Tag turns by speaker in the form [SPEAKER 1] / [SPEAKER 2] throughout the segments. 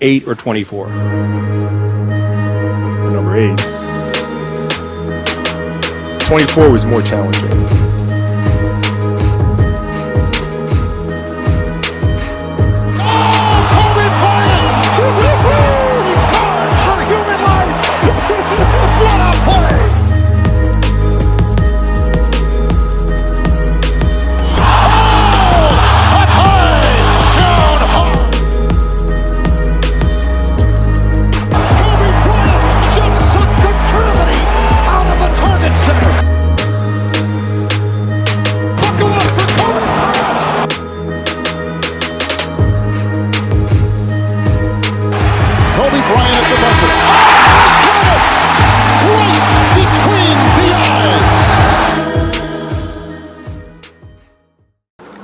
[SPEAKER 1] 8 or 24?
[SPEAKER 2] Number 8. 24 was more challenging.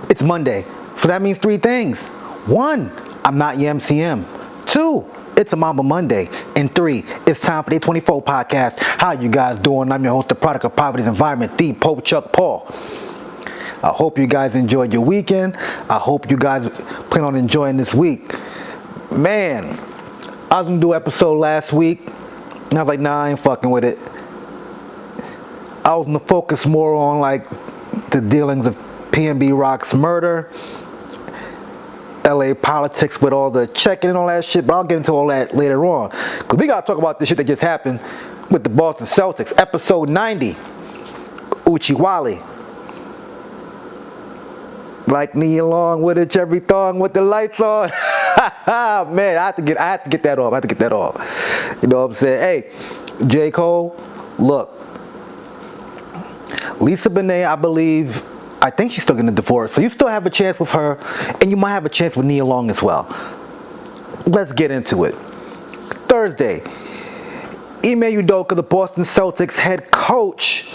[SPEAKER 3] It's Monday, so that means 3 things. 1, I'm not your MCM. 2, it's a Mamba Monday. And 3, it's time for the 24 podcast. How you guys doing? I'm your host, the product of poverty's environment, the Pope Chuck Paul. I hope you guys enjoyed your weekend. I hope you guys plan on enjoying this week. Man, I was gonna do an episode last week, and I was like, nah, I ain't fucking with it. I was gonna focus more on like the dealings of PNB Rock's murder, LA politics with all the checking and all that shit, but I'll get into all that later on. Because we gotta talk about this shit that just happened with the Boston Celtics. Episode 90, Oochie, Wally. Like me along with a cherry thong with the lights on. Man, I have to get that off. You know what I'm saying? Hey, J. Cole, look. Lisa Bonet, I think she's still getting a divorce, so you still have a chance with her, and you might have a chance with Nia Long as well. Let's get into it. Thursday, Ime Udoka, the Boston Celtics head coach,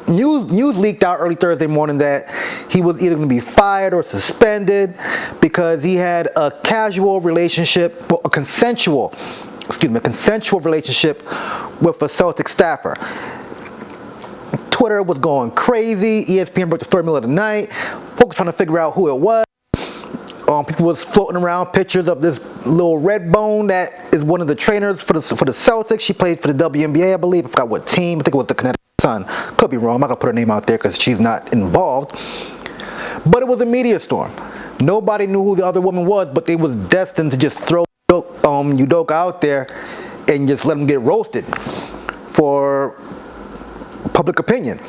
[SPEAKER 3] news leaked out early Thursday morning that he was either going to be fired or suspended because he had a consensual relationship with a Celtic staffer. Twitter was going crazy. ESPN broke the story middle of the night. Folks trying to figure out who it was. People was floating around pictures of this little red bone that is one of the trainers for the Celtics. She played for the WNBA, I believe. I forgot what team. I think it was the Connecticut Sun. Could be wrong. I'm not gonna put her name out there because she's not involved. But it was a media storm. Nobody knew who the other woman was, but they was destined to just throw Udoka out there and just let him get roasted for public opinion.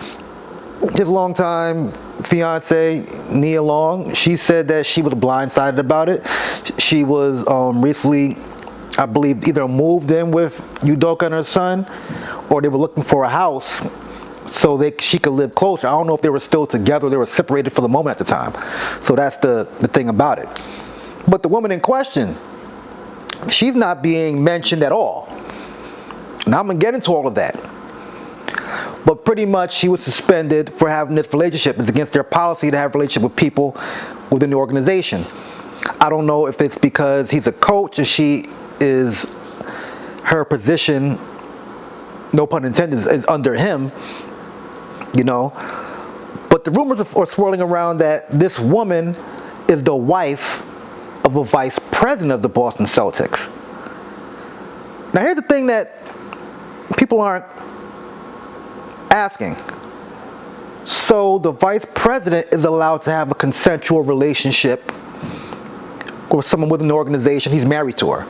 [SPEAKER 3] His longtime fiance, Nia Long, she said that she was blindsided about it. She was recently, I believe, either moved in with Udoka and her son, or they were looking for a house so she could live closer. I don't know if they were still together or they were separated for the moment at the time. So that's the thing about it. But the woman in question, she's not being mentioned at all. Now I'm going to get into all of that. But pretty much she was suspended for having this relationship. It's against their policy to have a relationship with people within the organization. I don't know if it's because he's a coach and her position, no pun intended, is under him, you know. But the rumors are swirling around that this woman is the wife of a vice president of the Boston Celtics. Now here's the thing that people aren't asking. So the vice president is allowed to have a consensual relationship with someone within the organization. He's married to her.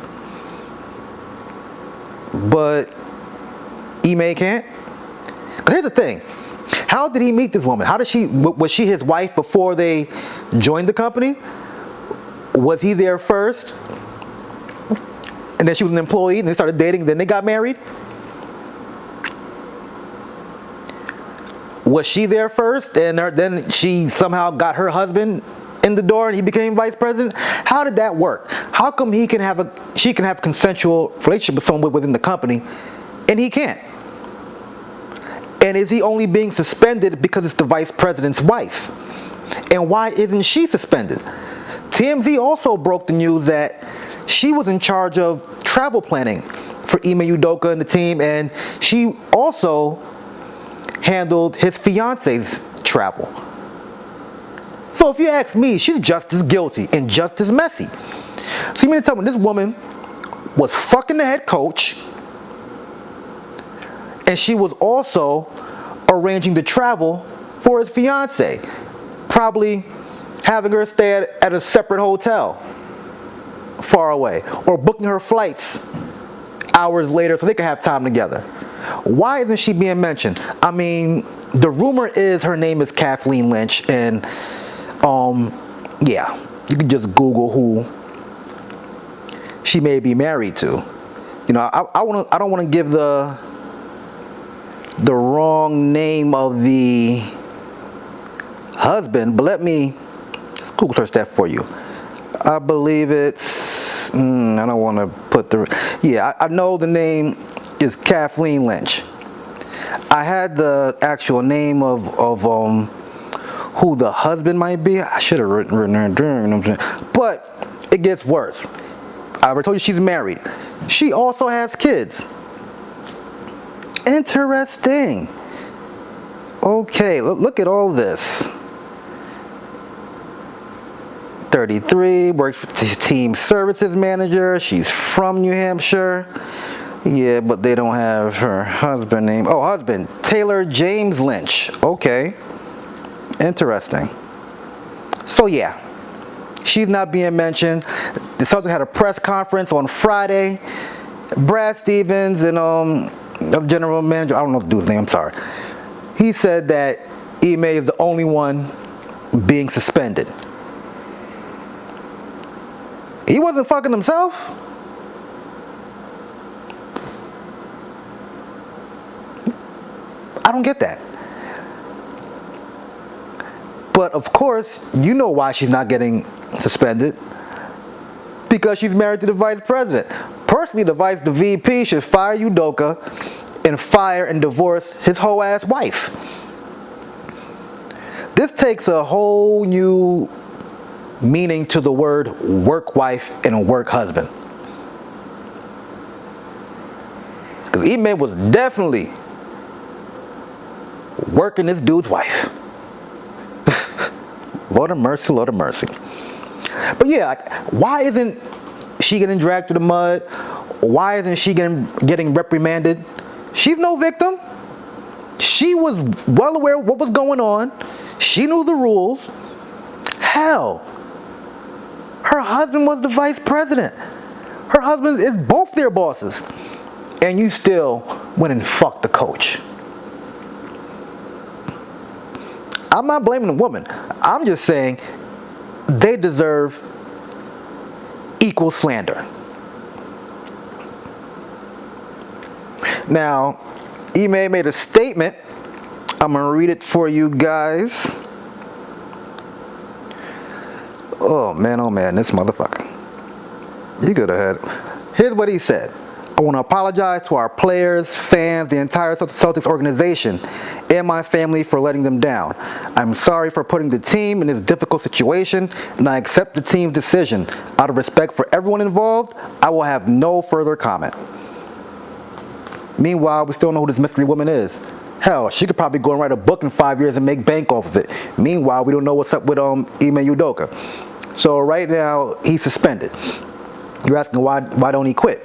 [SPEAKER 3] But Ime can't? Because here's the thing. How did he meet this woman? Was she his wife before they joined the company? Was he there first? And then she was an employee and they started dating, then they got married? Was she there first and then she somehow got her husband in the door and he became vice president? How did that work? How come she can have a consensual relationship with someone within the company and he can't? And is he only being suspended because it's the vice president's wife? And why isn't she suspended? TMZ also broke the news that she was in charge of travel planning for Ime Udoka and the team, and she also handled his fiance's travel. So if you ask me, she's just as guilty and just as messy. So you mean to tell me this woman was fucking the head coach, and she was also arranging the travel for his fiance, probably having her stay at a separate hotel far away, or booking her flights hours later so they can have time together. Why isn't she being mentioned? I mean, the rumor is her name is Kathleen Lynch, and yeah, you can just Google who she may be married to. You know, I don't want to give the wrong name of the husband, but let me just Google search that for you. I believe it's, I don't want to put the, yeah, I know the name is Kathleen Lynch. I had the actual name of who the husband might be. I should have written her down, but it gets worse. I already told you she's married. She also has kids. Interesting. Okay, look at all this. 33, works for team services manager. She's from New Hampshire. Yeah, but they don't have her husband name. Oh, husband, Taylor James Lynch. Okay. Interesting. So yeah, she's not being mentioned. The Celtics had a press conference on Friday. Brad Stevens and the general manager, I don't know the dude's name, I'm sorry. He said that Ime is the only one being suspended. He wasn't fucking himself. I don't get that. But of course, you know why she's not getting suspended. Because she's married to the vice president. Personally, the VP should fire Udoka and fire and divorce his whole ass wife. This takes a whole new meaning to the word work wife and work husband. Because Ime was definitely working this dude's wife. Lord of mercy, Lord of mercy. But yeah, why isn't she getting dragged through the mud? Why isn't she getting reprimanded? She's no victim. She was well aware of what was going on. She knew the rules. Hell, her husband was the vice president. Her husband is both their bosses. And you still went and fucked the coach. I'm not blaming the woman. I'm just saying they deserve equal slander. Now, Ime made a statement. I'm going to read it for you guys. Oh man, this motherfucker. You go ahead. Here's what he said. I want to apologize to our players, fans, the entire Celtics organization, and my family for letting them down. I'm sorry for putting the team in this difficult situation, and I accept the team's decision. Out of respect for everyone involved, I will have no further comment. Meanwhile, we still don't know who this mystery woman is. Hell, she could probably go and write a book in 5 years and make bank off of it. Meanwhile, we don't know what's up with Ime Udoka. So right now, he's suspended. You're asking why don't he quit?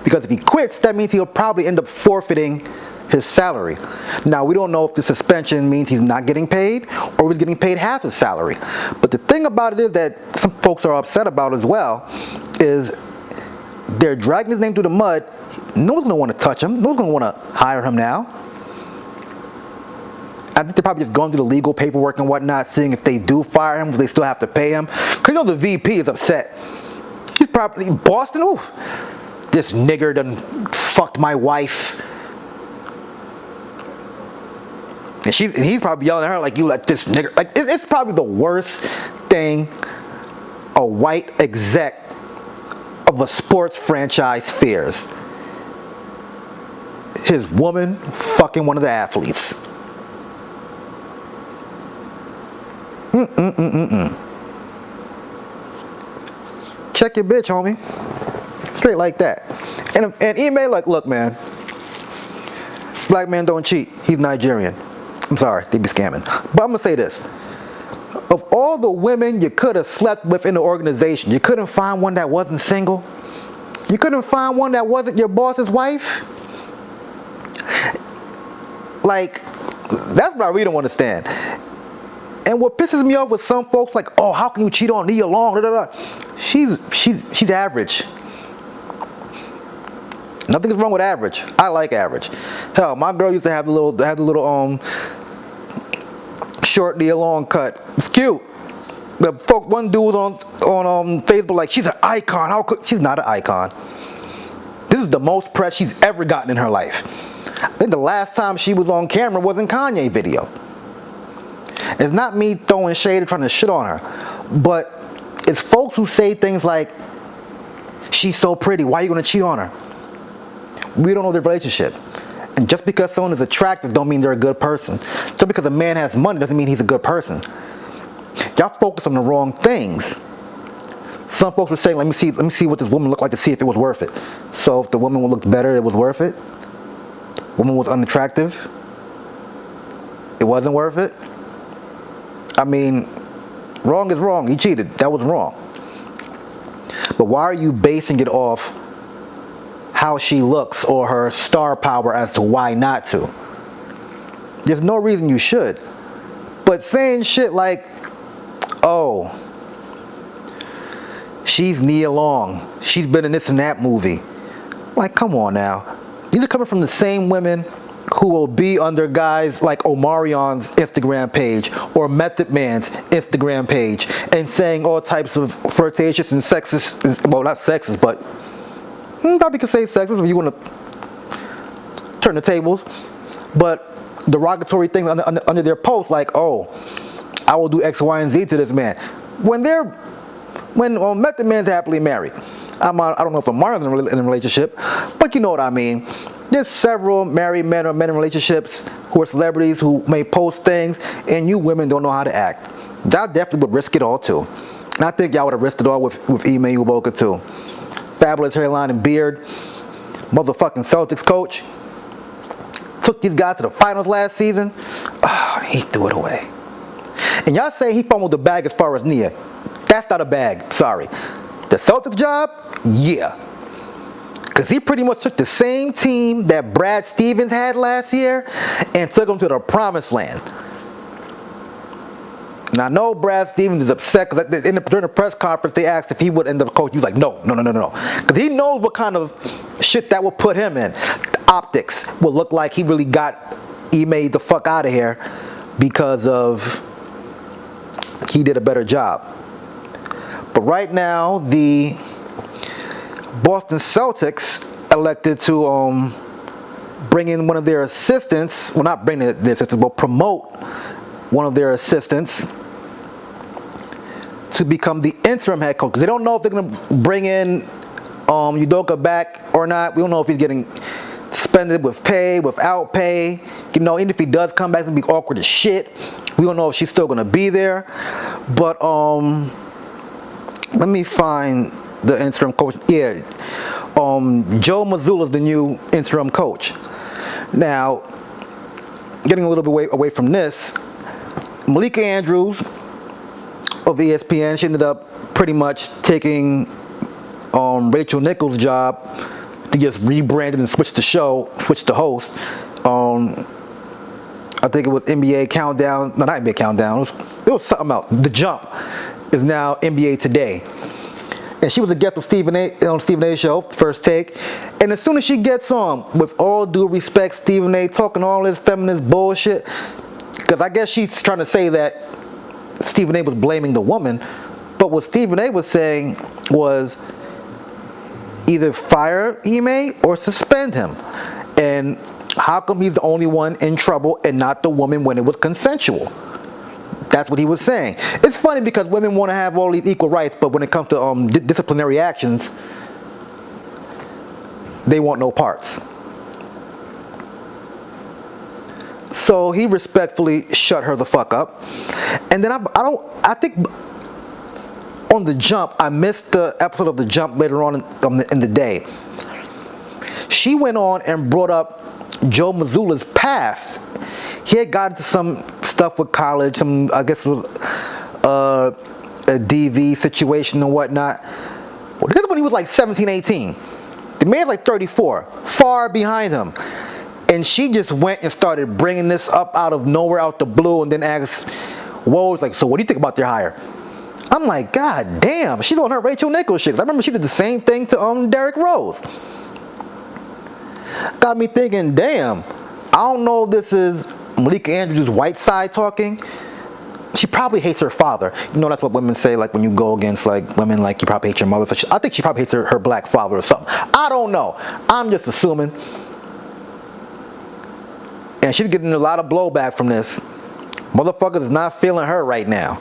[SPEAKER 3] Because if he quits, that means he'll probably end up forfeiting his salary. Now, we don't know if the suspension means he's not getting paid or he's getting paid half his salary. But the thing about it is that some folks are upset about as well is they're dragging his name through the mud. No one's going to want to touch him. No one's going to want to hire him now. I think they're probably just going through the legal paperwork and whatnot, seeing if they do fire him, they still have to pay him. Because you know the VP is upset. He's probably, Boston, ooh, this nigger done fucked my wife. And he's probably yelling at her like, you let this nigger, like it's probably the worst thing a white exec of a sports franchise fears. His woman fucking one of the athletes. Check your bitch, homie. Straight like that. And Ime, like, look, man. Black man don't cheat. He's Nigerian. I'm sorry, they be scamming. But I'm gonna say this. A of all the women you could have slept with in the organization, you couldn't find one that wasn't single? You couldn't find one that wasn't your boss's wife? Like, that's what I really don't understand. And what pisses me off with some folks, like, oh, how can you cheat on Nia Long? Da, da, da. She's average. Nothing is wrong with average. I like average. Hell, my girl used to have the little short Nia Long cut. It's cute. The folk, one dude on Facebook like, she's an icon. How could she's not an icon? This is the most press she's ever gotten in her life. I think the last time she was on camera was in Kanye video. It's not me throwing shade or trying to shit on her, but it's folks who say things like, she's so pretty, why are you gonna cheat on her? We don't know their relationship. And just because someone is attractive don't mean they're a good person. Just because a man has money doesn't mean he's a good person. Y'all focus on the wrong things. Some folks were saying, let me see what this woman looked like to see if it was worth it. So if the woman looked better, it was worth it. Woman was unattractive, it wasn't worth it. I mean, wrong is wrong. He cheated. That was wrong. But why are you basing it off how she looks or her star power as to why not to? There's no reason you should. But saying shit like, oh, she's Nia Long, she's been in this and that movie. Like, come on now. These are coming from the same women who will be under guys like Omarion's Instagram page or Method Man's Instagram page and saying all types of flirtatious and sexist, well, not sexist, but probably could say sexist if you want to turn the tables, but derogatory things under their posts like, oh, I will do X, Y, and Z to this man. When Method Man's happily married, I don't know if Omarion's in a relationship, but you know what I mean. There's several married men or men in relationships who are celebrities who may post things and you women don't know how to act. Y'all definitely would risk it all too. And I think y'all would have risked it all with Ime Udoka too. Fabulous hairline and beard. Motherfucking Celtics coach. Took these guys to the finals last season. Oh, he threw it away. And y'all say he fumbled the bag as far as Nia. That's not a bag, sorry. The Celtics job? Yeah. Because he pretty much took the same team that Brad Stevens had last year and took them to the promised land. Now, I know Brad Stevens is upset because during the press conference, they asked if he would end up coaching. He was like, no. Because he knows what kind of shit that would put him in. The optics will look like he really got Ime the fuck out of here because of he did a better job. But right now, the Boston Celtics elected to bring in one of their assistants, well, not bring their assistants, but promote one of their assistants to become the interim head coach. They don't know if they're going to bring in Udoka back or not. We don't know if he's getting suspended with pay, without pay. You know, even if he does come back, it's going to be awkward as shit. We don't know if she's still going to be there. But let me find the interim coach. Yeah, Joe Mazzulla is the new interim coach. Now, getting a little bit away from this, Malika Andrews of ESPN, she ended up pretty much taking Rachel Nichols' job. They just rebranded and switched the host. I think it was NBA Countdown. No, not NBA Countdown. It was something else. The Jump is now NBA Today. And she was a guest on Stephen A's show, First Take. And as soon as she gets on, with all due respect, Stephen A talking all this feminist bullshit, because I guess she's trying to say that Stephen A was blaming the woman, but what Stephen A was saying was either fire Ime or suspend him. And how come he's the only one in trouble and not the woman when it was consensual? That's what he was saying. It's funny because women want to have all these equal rights, but when it comes to disciplinary actions, they want no parts. So he respectfully shut her the fuck up. And then I think on The Jump, I missed the episode of The Jump later on in the day. She went on and brought up Joe Mazzulla's past. He had got into some stuff with college, I guess it was a DV situation and whatnot. Well, this is when he was like 17, 18. The man's like 34, far behind him. And she just went and started bringing this up out of nowhere, out the blue, and then asked, whoa, it's like, so what do you think about their hire? I'm like, God damn, she's on her Rachel Nichols shit. 'Cause I remember she did the same thing to Derrick Rose. Got me thinking, damn, I don't know if this is Malika Andrews' white side talking. She probably hates her father. You know, that's what women say, like when you go against like women, like you probably hate your mother. So I think she probably hates her black father or something. I don't know. I'm just assuming. And she's getting a lot of blowback from this. Motherfuckers is not feeling her right now.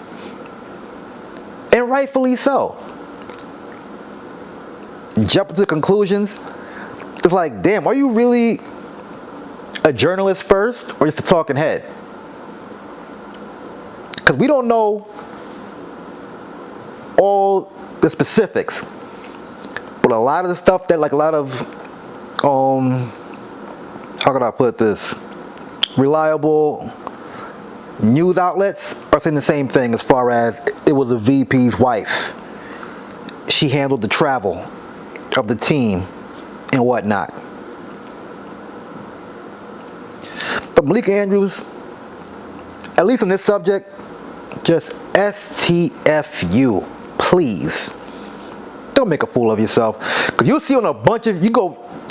[SPEAKER 3] And rightfully so. Jumping to conclusions. It's like, damn, are you really a journalist first or just a talking head? Because we don't know all the specifics. But a lot of the stuff that, like a lot of, how can I put this? Reliable news outlets are saying the same thing as far as it was a VP's wife. She handled the travel of the team and whatnot. But Malika Andrews, at least on this subject, just STFU, please. Don't make a fool of yourself. Because you'll see on a bunch of, you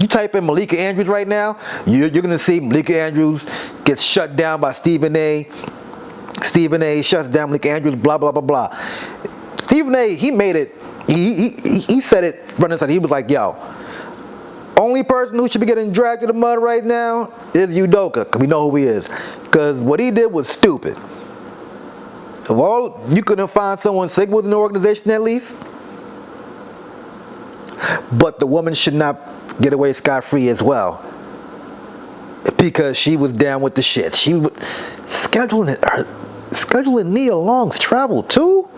[SPEAKER 3] type in Malika Andrews right now, you're going to see Malika Andrews gets shut down by Stephen A. Stephen A. shuts down Malika Andrews, blah, blah, blah, blah. Stephen A., he made it, he said it running inside. He was like, yo, only person who should be getting dragged to the mud right now is Udoka, because we know who he is. Because what he did was stupid. If all, you couldn't find someone sick within the organization at least. But the woman should not get away scot-free as well. Because she was down with the shit. She was scheduling Nia Long's travel too?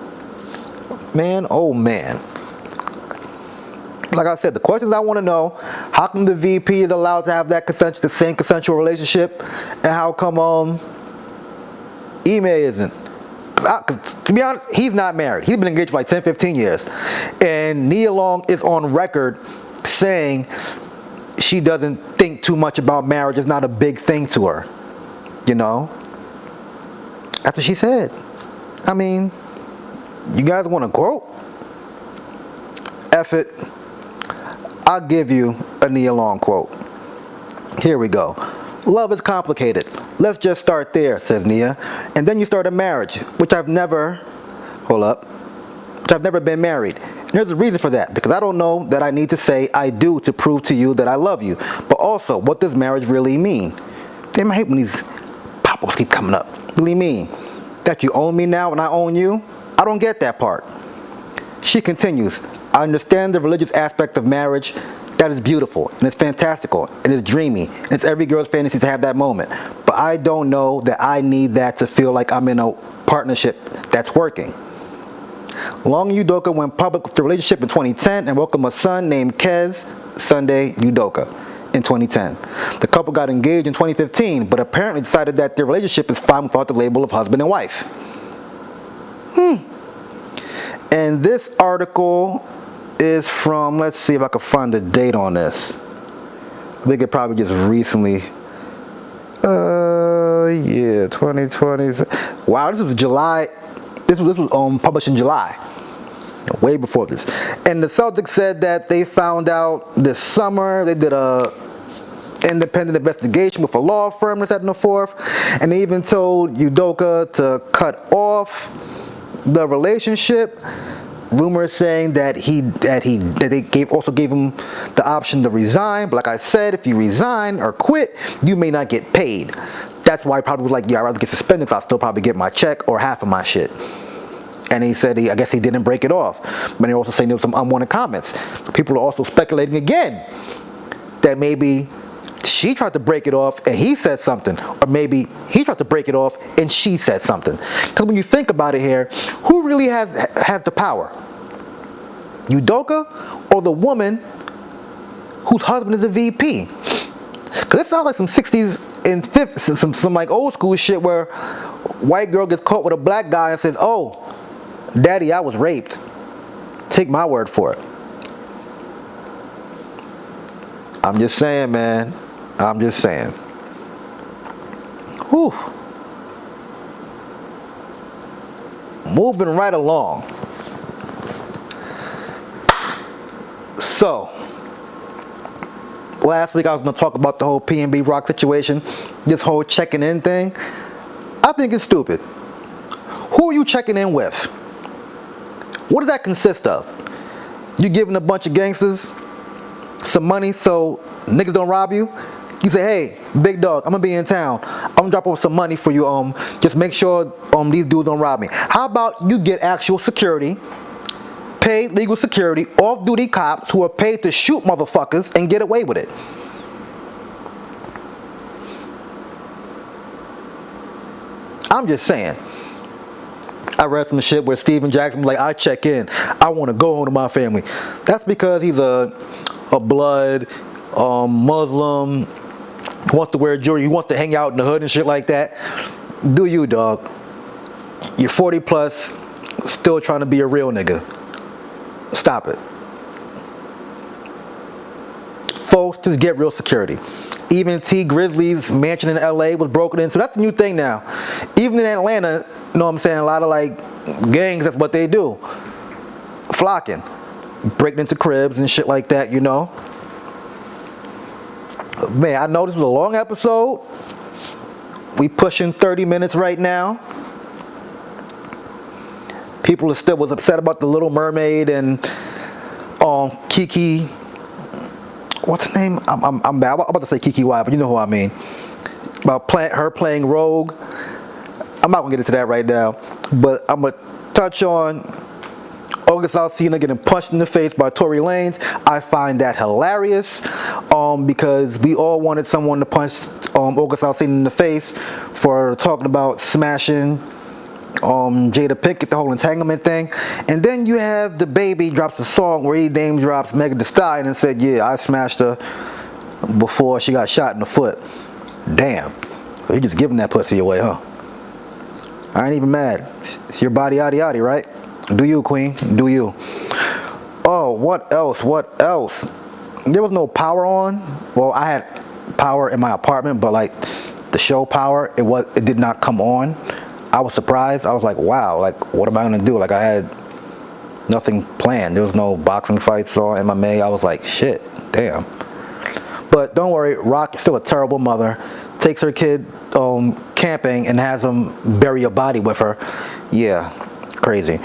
[SPEAKER 3] Man, oh man. Like I said, the questions I want to know, how come the VP is allowed to have that the same consensual relationship, and how come Ime isn't? Because to be honest, he's not married. He's been engaged for like 10, 15 years. And Nia Long is on record saying she doesn't think too much about marriage. It's not a big thing to her. You know? That's what she said. I mean, you guys want to quote? F it. I'll give you a Nia Long quote. Here we go. Love is complicated. Let's just start there, says Nia. And then you start a marriage, which I've never been married. And there's a reason for that, because I don't know that I need to say I do to prove to you that I love you. But also, what does marriage really mean? Damn, I hate when these pop-ups keep coming up. Really mean? That you own me now and I own you? I don't get that part. She continues, I understand the religious aspect of marriage. That is beautiful, and it's fantastical, and it's dreamy, and it's every girl's fantasy to have that moment. But I don't know that I need that to feel like I'm in a partnership that's working. Long and Udoka went public with the relationship in 2010 and welcomed a son named Kez Sunday Udoka in 2010. The couple got engaged in 2015, but apparently decided that their relationship is fine without the label of husband and wife. And this article is from, let's see if I can find the date on this. I think it probably just recently. Yeah, 2020. Wow, this is July. This was published in July. Way before this. And the Celtics said that they found out this summer. They did a independent investigation with a law firm, this, that, and the fourth. And they even told Udoka to cut off the relationship. Rumors saying that they also gave him the option to resign. But like I said, if you resign or quit, you may not get paid. That's why he probably was like, yeah, I'd rather get suspended, so I'll still probably get my check or half of my shit. And he said, I guess he didn't break it off. But they're also saying there were some unwanted comments. People are also speculating again that maybe she tried to break it off and he said something. Or maybe he tried to break it off and she said something. Because when you think about it here, who really has the power? Udoka or the woman whose husband is a VP? Because it sounds like some 60s and 50s, some like old school shit where white girl gets caught with a black guy and says, oh, Daddy, I was raped. Take my word for it. I'm just saying, man. I'm just saying. Whew. Moving right along. So, last week I was going to talk about the whole P&B Rock situation. This whole checking in thing. I think it's stupid. Who are you checking in with? What does that consist of? You giving a bunch of gangsters some money so niggas don't rob you? You say, hey, big dog, I'm gonna be in town. I'm gonna drop off some money for you. Just make sure these dudes don't rob me. How about you get actual security, paid legal security, off-duty cops who are paid to shoot motherfuckers and get away with it? I'm just saying. I read some shit where Steven Jackson was like, I check in. I want to go home to my family. That's because he's a blood Muslim, wants to wear jewelry, he wants to hang out in the hood and shit like that. Do you, dog? You're 40 plus, still trying to be a real nigga. Stop it. Folks, just get real security. Even T Grizzly's mansion in LA was broken into. That's the new thing now. Even in Atlanta, you know what I'm saying, a lot of like gangs, that's what they do. Flocking. Breaking into cribs and shit like that, you know. Man, I know this was a long episode. We pushing 30 minutes right now. People still was upset about the Little Mermaid and Kiki. What's her name? I'm bad. I'm about to say Kiki White, but you know who I mean. About her playing Rogue. I'm not gonna get into that right now, but I'm gonna touch on August Alsina getting punched in the face by Tory Lanez. I find that hilarious because we all wanted someone to punch August Alsina in the face for talking about smashing Jada Pinkett, the whole entanglement thing. And then you have the baby drops a song where he name drops Megan Thee Stallion and said, yeah, I smashed her before she got shot in the foot. Damn. So he just giving that pussy away, huh? I ain't even mad. It's your body, yaddy yaddy, right? Do you, queen? Do you? Oh, what else? What else? There was no power on. Well, I had power in my apartment, but like the show Power, it did not come on. I was surprised. I was like, wow, like what am I gonna do? Like I had nothing planned. There was no boxing fights or MMA. I was like, shit, damn. But don't worry, Rock is still a terrible mother. Takes her kid camping and has him bury a body with her. Yeah, crazy.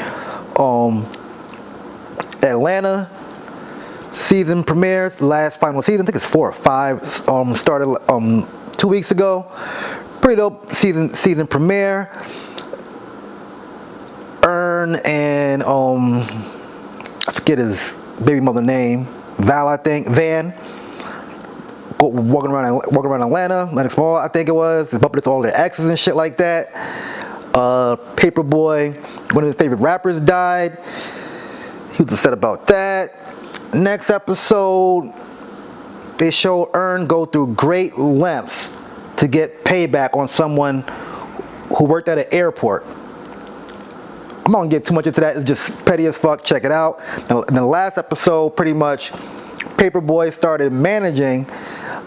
[SPEAKER 3] Atlanta season premieres, last final season, I think it's 4 or 5, started 2 weeks ago. Pretty dope season premiere. Earn and I forget his baby mother name, Val, I think, Van, walking around Atlantic Mall, I think it was, bumping into all their exes and shit like that. Paperboy, one of his favorite rappers, died. He was upset about that. Next episode, they show Earn go through great lengths to get payback on someone who worked at an airport. I'm not gonna get too much into that. It's just petty as fuck. Check it out. In the last episode, pretty much, Paperboy started managing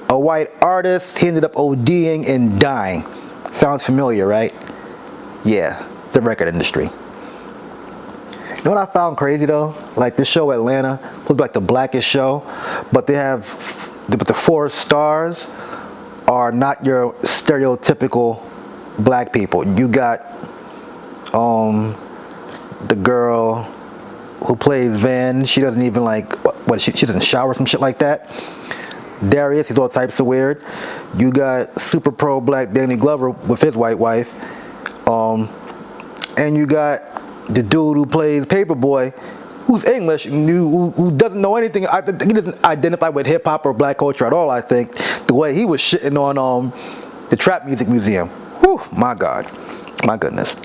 [SPEAKER 3] a white artist. He ended up ODing and dying. Sounds familiar, right? Yeah, the record industry. You know what I found crazy though? Like this show Atlanta was like the blackest show, but the 4 stars are not your stereotypical black people. You got the girl who plays Van. She doesn't even like she doesn't shower, some shit like that. Darius, he's all types of weird. You got super pro black Danny Glover with his white wife. And you got the dude who plays Paperboy, who's English, who doesn't know anything. He doesn't identify with hip hop or black culture at all. I think the way he was shitting on the Trap Music Museum. Whew, my God, my goodness.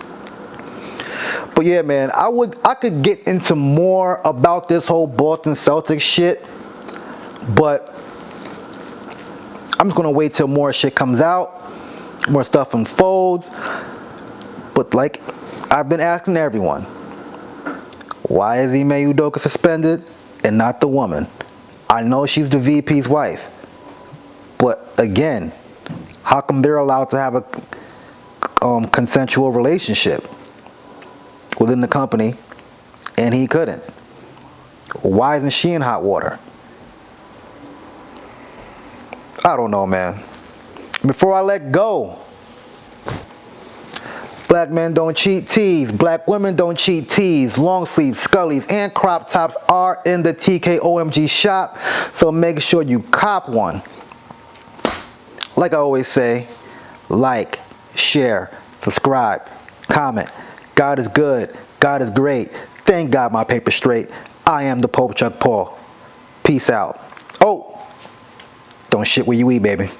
[SPEAKER 3] But yeah, man, I could get into more about this whole Boston Celtics shit, but I'm just gonna wait till more shit comes out, more stuff unfolds. But like I've been asking everyone, Why is Ime Udoka suspended and not the woman? I know she's the VP's wife, but again, how come they're allowed to have a consensual relationship within the company and he couldn't? Why isn't she in hot water? I don't know, man. Before I let go, black men don't cheat tees, black women don't cheat tees, long sleeves, scullies, and crop tops are in the TKOMG shop, so make sure you cop one. Like I always say, like, share, subscribe, comment. God is good, God is great. Thank God my paper's straight. I am the Pope Chuck Paul. Peace out. Oh, don't shit where you eat, baby.